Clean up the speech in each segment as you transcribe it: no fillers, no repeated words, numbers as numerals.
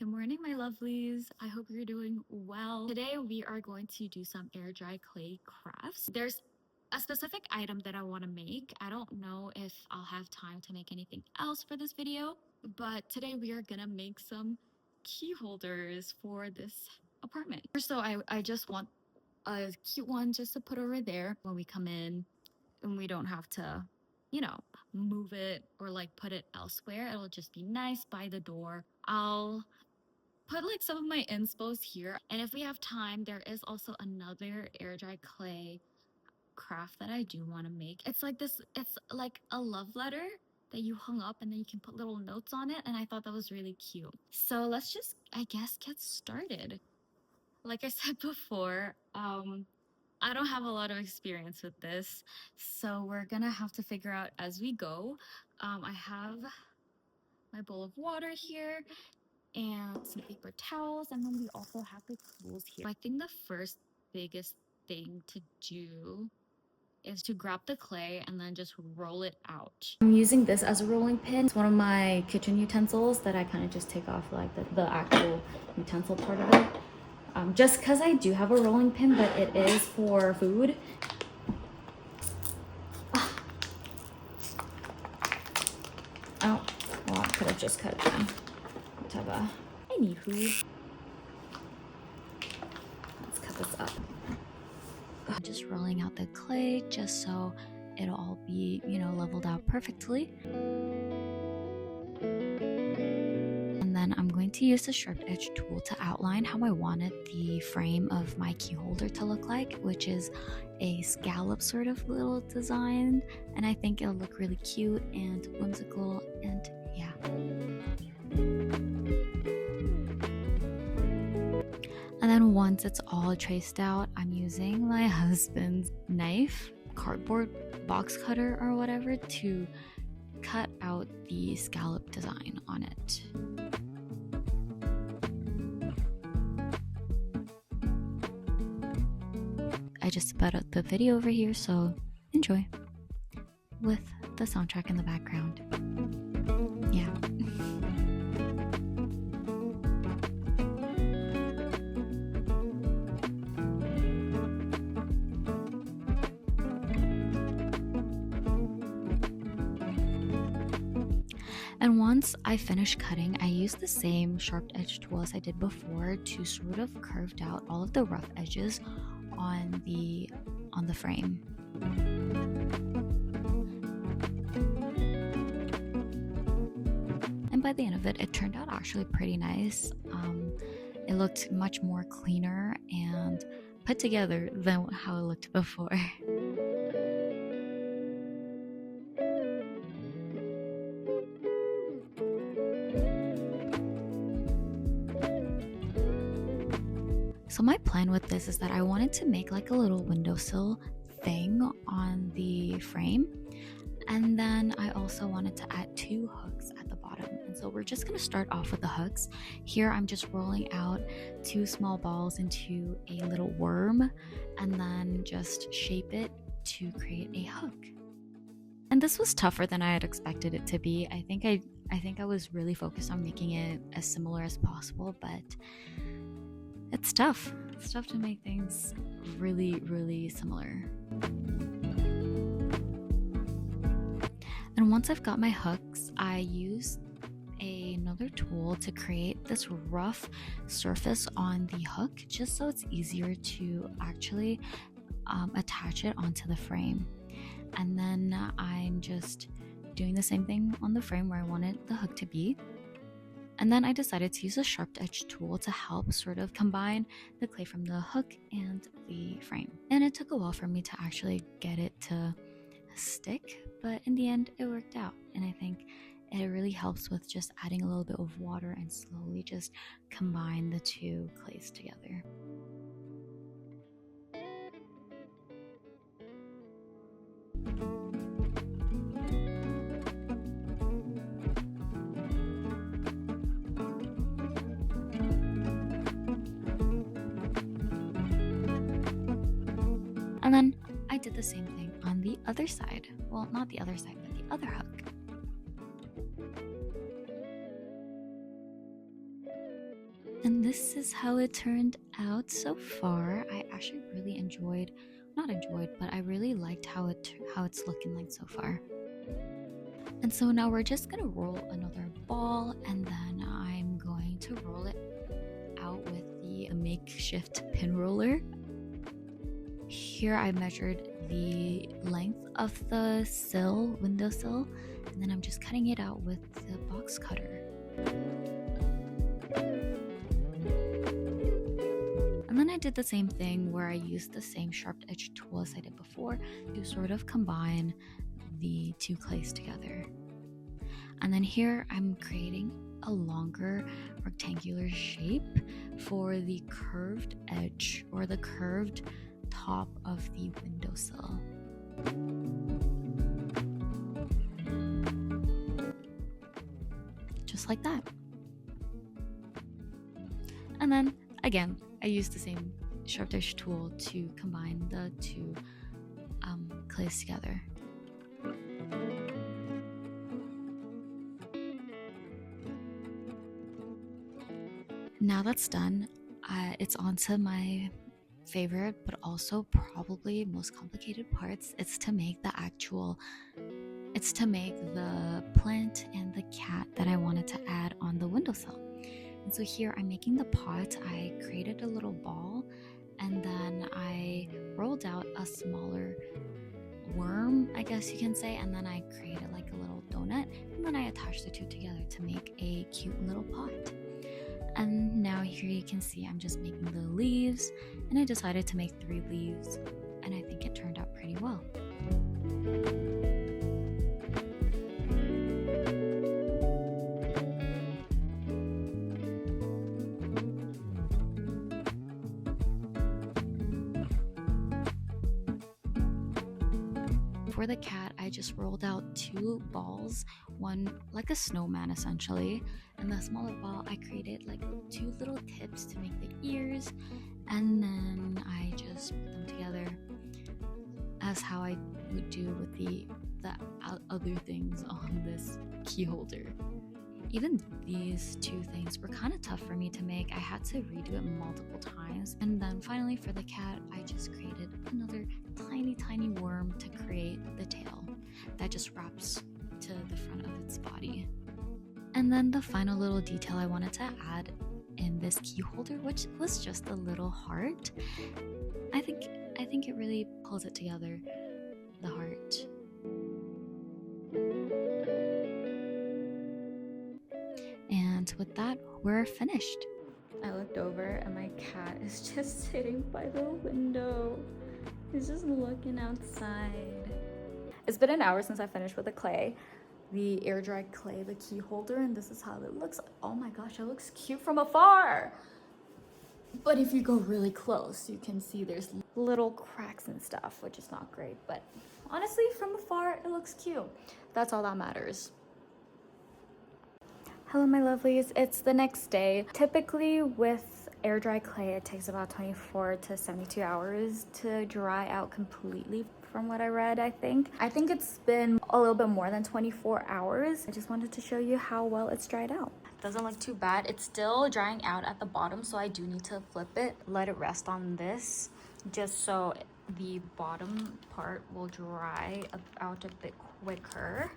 Good morning, my lovelies. I hope you're doing well. Today we are going to do some air dry clay crafts. There's a specific item that I want to make. I don't know if I'll have time to make anything else for this video, but today we are gonna make some key holders for this apartment. So I just want a cute one just to put over there when we come in, and we don't have to, move it or like put it elsewhere. It'll just be nice by the door. I'll put like some of my inspos here. And if we have time, there is also another air dry clay craft that I do want to make. It's like this, it's like a love letter that you hung up and then you can put little notes on it. And I thought that was really cute. So let's just, I guess, get started. Like I said before, I don't have a lot of experience with this. So we're gonna have to figure out as we go. I have my bowl of water here and some paper towels, and then we also have the tools here. I think the first biggest thing to do is to grab the clay and then just roll it out. I'm using this as a rolling pin. It's one of my kitchen utensils that I kind of just take off like the actual utensil part of it. Just because I do have a rolling pin, but it is for food. Oh, well, I could have just cut it down. Whatever. Anywho, let's cut this up. I'm just rolling out the clay just so it'll all be, leveled out perfectly. And then I'm going to use the sharp edge tool to outline how I wanted the frame of my key holder to look like, which is a scallop sort of little design. And I think it'll look really cute and whimsical, and yeah. And then once it's all traced out, I'm using my husband's knife, cardboard box cutter or whatever, to cut out the scallop design on it. I just sped up the video over here, so enjoy with the soundtrack in the background. Yeah. And once I finish cutting, I use the same sharp edge tool as I did before to sort of curve out all of the rough edges on the frame. And by the end of it, it turned out actually pretty nice. It looked much more cleaner and put together than how it looked before. So my plan with this is that I wanted to make like a little windowsill thing on the frame. And then I also wanted to add 2 hooks at the bottom. And so we're just going to start off with the hooks. Here I'm just rolling out 2 small balls into a little worm and then just shape it to create a hook. And this was tougher than I had expected it to be. I think I was really focused on making it as similar as possible, but it's tough. It's tough to make things really, really similar. And once I've got my hooks, I use another tool to create this rough surface on the hook, just so it's easier to actually attach it onto the frame. And then I'm just doing the same thing on the frame where I wanted the hook to be. And then I decided to use a sharp edge tool to help sort of combine the clay from the hook and the frame. And it took a while for me to actually get it to stick, but in the end it worked out. And I think it really helps with just adding a little bit of water and slowly just combine the 2 clays together. And then I did the same thing on the other side. Well, not the other side, but the other hook. And this is how it turned out so far. I actually really but I really liked how it's looking like so far. And so now we're just gonna roll another ball, and then I'm going to roll it out with the makeshift pin roller. Here I measured the length of the windowsill, and then I'm just cutting it out with the box cutter. And then I did the same thing where I used the same sharp edge tool as I did before to sort of combine the two clays together. And then here I'm creating a longer rectangular shape for the curved edge or the curved top of the windowsill. Just like that. And then again, I used the same sharp edge tool to combine the two clays together. Now that's done, it's on to my favorite but also probably most complicated parts. It's to make the plant and the cat that I wanted to add on the windowsill. And so here I'm making the pot. I created a little ball, and then I rolled out a smaller worm, I guess you can say, and then I created like a little donut, and then I attached the two together to make a cute little pot. And now here you can see I'm just making the leaves, and I decided to make 3 leaves, and I think it turned out pretty well. For the cat, I just rolled out 2 balls, one like a snowman essentially, and the smaller ball I created like 2 little tips to make the ears, and then I just put them together as how I would do with the other things on this key holder. Even these 2 things were kind of tough for me to make. I had to redo it multiple times. And then finally for the cat, I just created another tiny worm to create the tail that just wraps to the front of its body. And then the final little detail I wanted to add in this key holder, which was just a little heart. I think it really pulls it together, the heart. And with that, we're finished. I looked over and my cat is just sitting by the window. He's just looking outside. It's been an hour since I finished with the clay, the air dry clay, the key holder, and this is how it looks. Oh my gosh, it looks cute from afar. But if you go really close, you can see there's little cracks and stuff, which is not great. But honestly, from afar, it looks cute. That's all that matters. Hello my lovelies, it's the next day. Typically with air dry clay, it takes about 24 to 72 hours to dry out completely from what I read, I think. I think it's been a little bit more than 24 hours. I just wanted to show you how well it's dried out. Doesn't look too bad. It's still drying out at the bottom, so I do need to flip it, let it rest on this, just so the bottom part will dry out a bit quicker.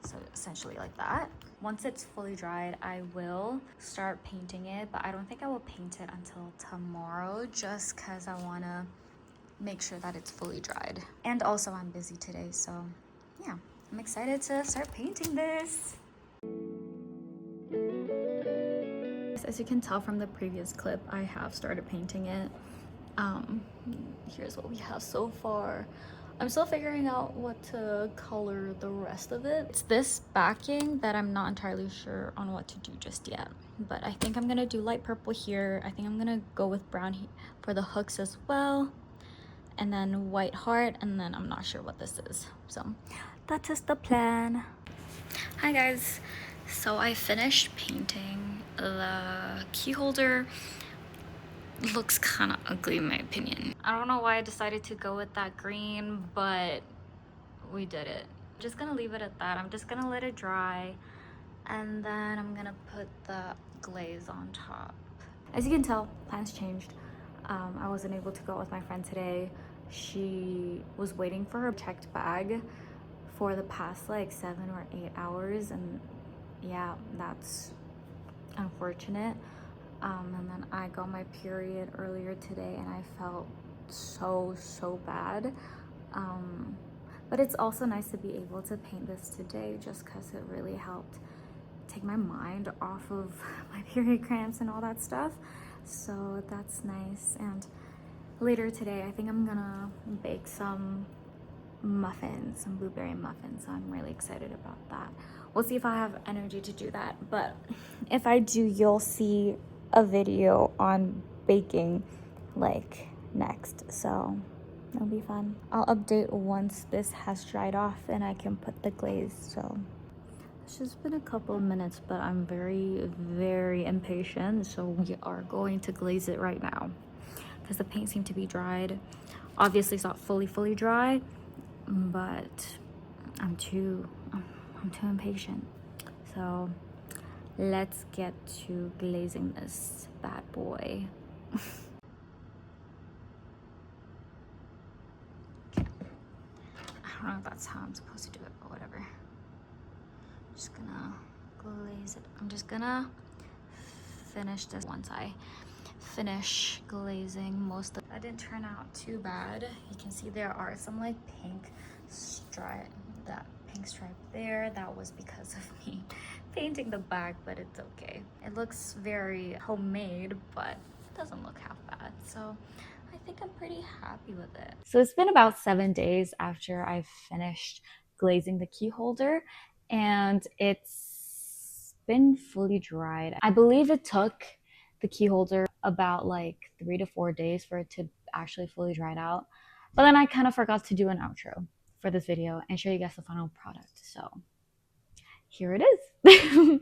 So essentially like that. Once it's fully dried, I will start painting it, but I don't think I will paint it until tomorrow just because I want to make sure that it's fully dried. And also I'm busy today, so yeah, I'm excited to start painting this. As you can tell from the previous clip, I have started painting it. Here's what we have so far. I'm still figuring out what to color the rest of it. It's this backing that I'm not entirely sure on what to do just yet. But I think I'm gonna do light purple here. I think I'm gonna go with brown for the hooks as well. And then white heart, and then I'm not sure what this is. So that is the plan. Hi guys. So I finished painting the key holder. Looks kind of ugly in my opinion. I don't know why I decided to go with that green, but we did it. I'm just gonna leave it at that. I'm just gonna let it dry, and then I'm gonna put the glaze on top. As you can tell, plans changed. I wasn't able to go with my friend today. She was waiting for her checked bag for the past like 7 or 8 hours, and yeah, that's unfortunate. And then I got my period earlier today and I felt so bad. But it's also nice to be able to paint this today just because it really helped take my mind off of my period cramps and all that stuff. So that's nice. And later today, I think I'm gonna bake some muffins, some blueberry muffins. So I'm really excited about that. We'll see if I have energy to do that. But if I do, you'll see a video on baking like next. So it'll be fun. I'll update once this has dried off and I can put the glaze. So it's just been a couple of minutes, but I'm very impatient. So we are going to glaze it right now because the paint seemed to be dried. Obviously it's not fully dry, but I'm too impatient. So let's get to glazing this bad boy. I don't know if that's how I'm supposed to do it, but whatever. Just gonna glaze it. I'm just gonna finish this once I finish glazing most of it. That didn't turn out too bad. You can see there are some like pink stripe, that pink stripe there. That was because of me painting the back, but it's okay. It looks very homemade, but it doesn't look half bad. So I think I'm pretty happy with it. So it's been about 7 days after I finished glazing the key holder, and it's been fully dried. I believe it took the key holder about like 3 to 4 days for it to actually fully dried out. But then I kind of forgot to do an outro for this video and show you guys the final product. So here it is.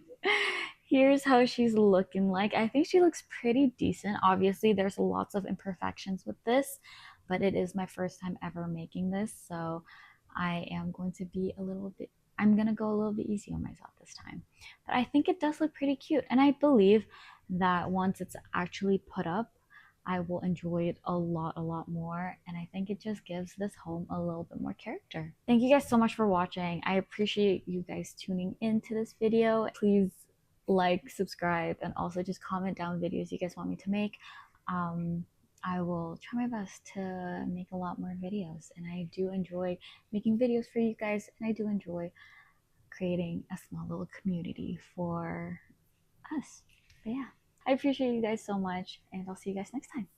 Here's how she's looking like. I think she looks pretty decent. Obviously, there's lots of imperfections with this, but it is my first time ever making this. So I am going to be I'm going to go a little bit easy on myself this time. But I think it does look pretty cute. And I believe that once it's actually put up, I will enjoy it a lot more. And I think it just gives this home a little bit more character. Thank you guys so much for watching. I appreciate you guys tuning into this video. Please like, subscribe, and also just comment down videos you guys want me to make. I will try my best to make a lot more videos, and I do enjoy making videos for you guys, and I do enjoy creating a small little community for us. But yeah, I appreciate you guys so much, and I'll see you guys next time.